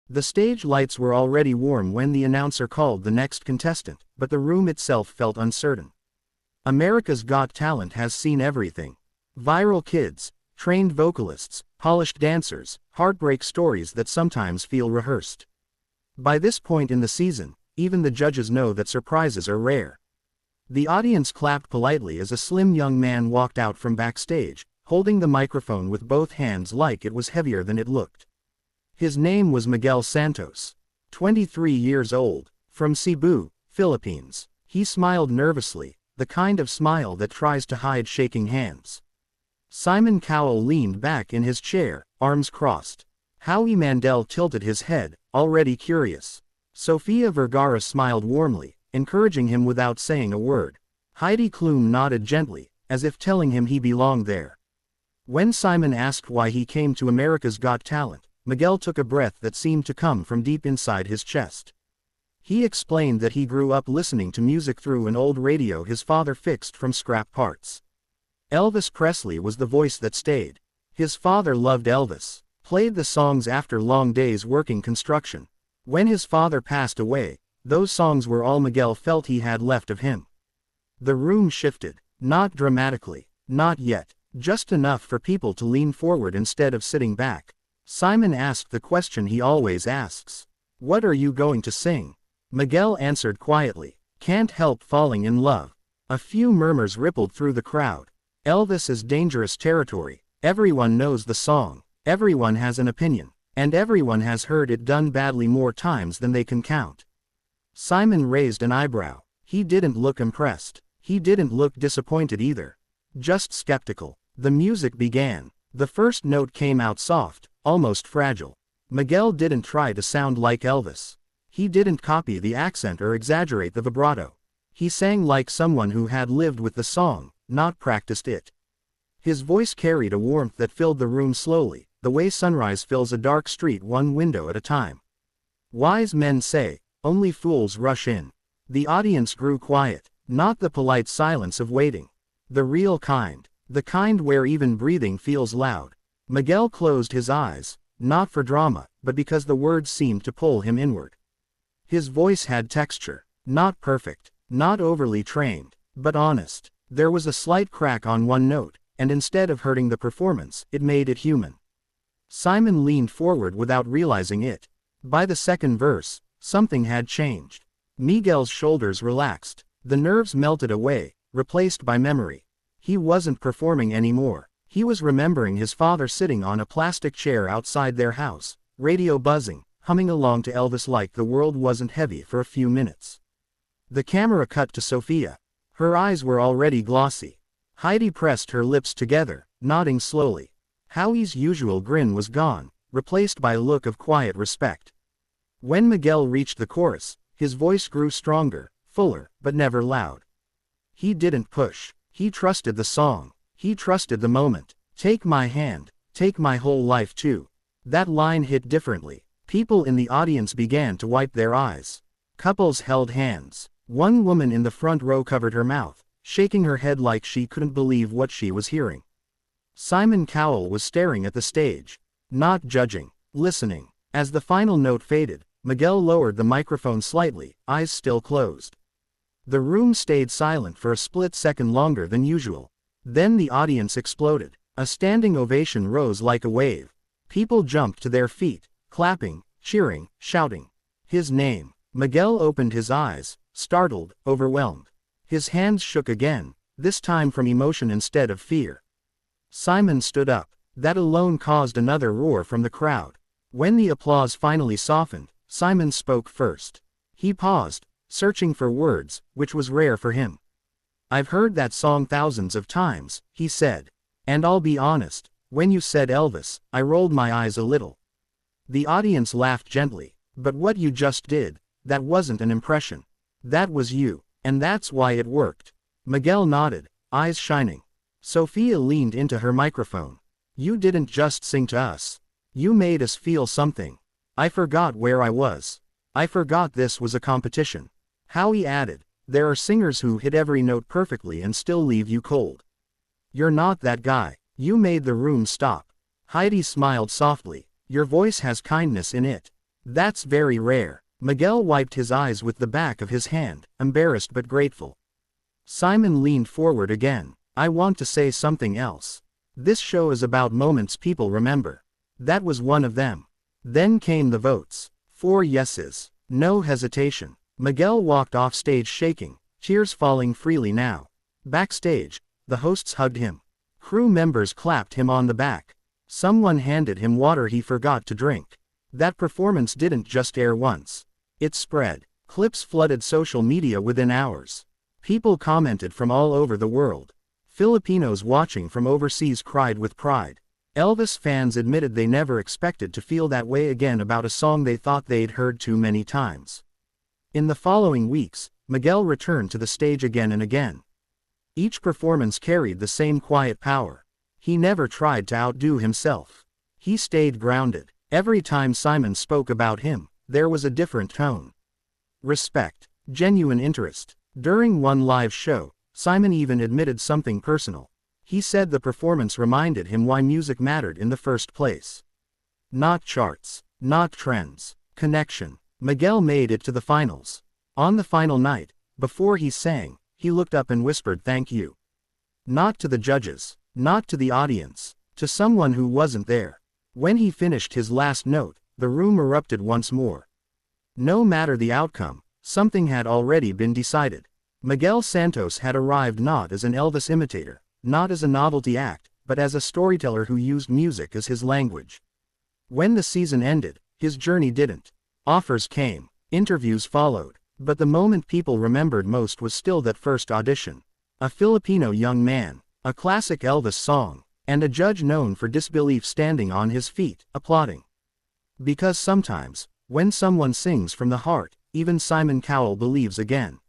The stage lights were already warm when the announcer called the next contestant, but the room itself felt uncertain. America's Got Talent has seen everything. Viral kids, trained vocalists, polished dancers, heartbreak stories that sometimes feel rehearsed. By this point in the season, even the judges know that surprises are rare. The audience clapped politely as a slim young man walked out from backstage, holding the microphone with both hands like it was heavier than it looked. His name was Miguel Santos. 23 years old, from Cebu, Philippines. He smiled nervously, the kind of smile that tries to hide shaking hands. Simon Cowell leaned back in his chair, arms crossed. Howie Mandel tilted his head, already curious. Sofia Vergara smiled warmly, encouraging him without saying a word. Heidi Klum nodded gently, as if telling him he belonged there. When Simon asked why he came to America's Got Talent, Miguel took a breath that seemed to come from deep inside his chest. He explained that he grew up listening to music through an old radio his father fixed from scrap parts. Elvis Presley was the voice that stayed. His father loved Elvis, played the songs after long days working construction. When his father passed away, those songs were all Miguel felt he had left of him. The room shifted, not dramatically, not yet, just enough for people to lean forward instead of sitting back. Simon asked the question he always asks. "What are you going to sing?" Miguel answered quietly, "Can't Help Falling in Love." A few murmurs rippled through the crowd. Elvis is dangerous territory. Everyone knows the song. Everyone has an opinion. And everyone has heard it done badly more times than they can count. Simon raised an eyebrow. He didn't look impressed. He didn't look disappointed either. Just skeptical. The music began. The first note came out soft, almost fragile. Miguel didn't try to sound like Elvis. He didn't copy the accent or exaggerate the vibrato. He sang like someone who had lived with the song, not practiced it. His voice carried a warmth that filled the room slowly, the way sunrise fills a dark street one window at a time. Wise men say, only fools rush in. The audience grew quiet, not the polite silence of waiting. The real kind. The kind where even breathing feels loud. Miguel closed his eyes, not for drama, but because the words seemed to pull him inward. His voice had texture, not perfect, not overly trained, but honest. There was a slight crack on one note, and instead of hurting the performance, it made it human. Simon leaned forward without realizing it. By the second verse, something had changed. Miguel's shoulders relaxed, the nerves melted away, replaced by memory. He wasn't performing anymore. He was remembering his father sitting on a plastic chair outside their house, radio buzzing, humming along to Elvis like the world wasn't heavy for a few minutes. The camera cut to Sofia. Her eyes were already glossy. Heidi pressed her lips together, nodding slowly. Howie's usual grin was gone, replaced by a look of quiet respect. When Miguel reached the chorus, his voice grew stronger, fuller, but never loud. He didn't push. He trusted the song. He trusted the moment. Take my hand, take my whole life too. That line hit differently. People in the audience began to wipe their eyes. Couples held hands. One woman in the front row covered her mouth, shaking her head like she couldn't believe what she was hearing. Simon Cowell was staring at the stage, not judging, listening. As the final note faded, Miguel lowered the microphone slightly, eyes still closed. The room stayed silent for a split second longer than usual. Then the audience exploded. A standing ovation rose like a wave. People jumped to their feet, clapping, cheering, shouting. His name. Miguel opened his eyes, startled, overwhelmed. His hands shook again, this time from emotion instead of fear. Simon stood up. That alone caused another roar from the crowd. When the applause finally softened, Simon spoke first. He paused, searching for words, which was rare for him. "I've heard that song thousands of times," he said. "And I'll be honest, when you said Elvis, I rolled my eyes a little." The audience laughed gently. "But what you just did, that wasn't an impression. That was you, and that's why it worked." Miguel nodded, eyes shining. Sofia leaned into her microphone. "You didn't just sing to us. You made us feel something. I forgot where I was. I forgot this was a competition." Howie added, "There are singers who hit every note perfectly and still leave you cold. You're not that guy. You made the room stop." Heidi smiled softly. "Your voice has kindness in it. That's very rare. Miguel wiped his eyes with the back of his hand, embarrassed but grateful. Simon leaned forward again. I want to say something else. This show is about moments people remember. That was one of them. Then came the votes. 4 yeses. No hesitation. Miguel walked off stage shaking, tears falling freely now. Backstage, the hosts hugged him. Crew members clapped him on the back. Someone handed him water he forgot to drink. That performance didn't just air once. It spread. Clips flooded social media within hours. People commented from all over the world. Filipinos watching from overseas cried with pride. Elvis fans admitted they never expected to feel that way again about a song they thought they'd heard too many times. In the following weeks, Miguel returned to the stage again and again. Each performance carried the same quiet power. He never tried to outdo himself. He stayed grounded. Every time Simon spoke about him, there was a different tone. Respect. Genuine interest. During one live show, Simon even admitted something personal. He said the performance reminded him why music mattered in the first place. Not charts. Not trends. Connection. Miguel made it to the finals. On the final night, before he sang, he looked up and whispered thank you. Not to the judges, not to the audience, to someone who wasn't there. When he finished his last note, the room erupted once more. No matter the outcome, something had already been decided. Miguel Santos had arrived not as an Elvis imitator, not as a novelty act, but as a storyteller who used music as his language. When the season ended, his journey didn't. Offers came, interviews followed, but the moment people remembered most was still that first audition. A Filipino young man, a classic Elvis song, and a judge known for disbelief standing on his feet, applauding. Because sometimes, when someone sings from the heart, even Simon Cowell believes again.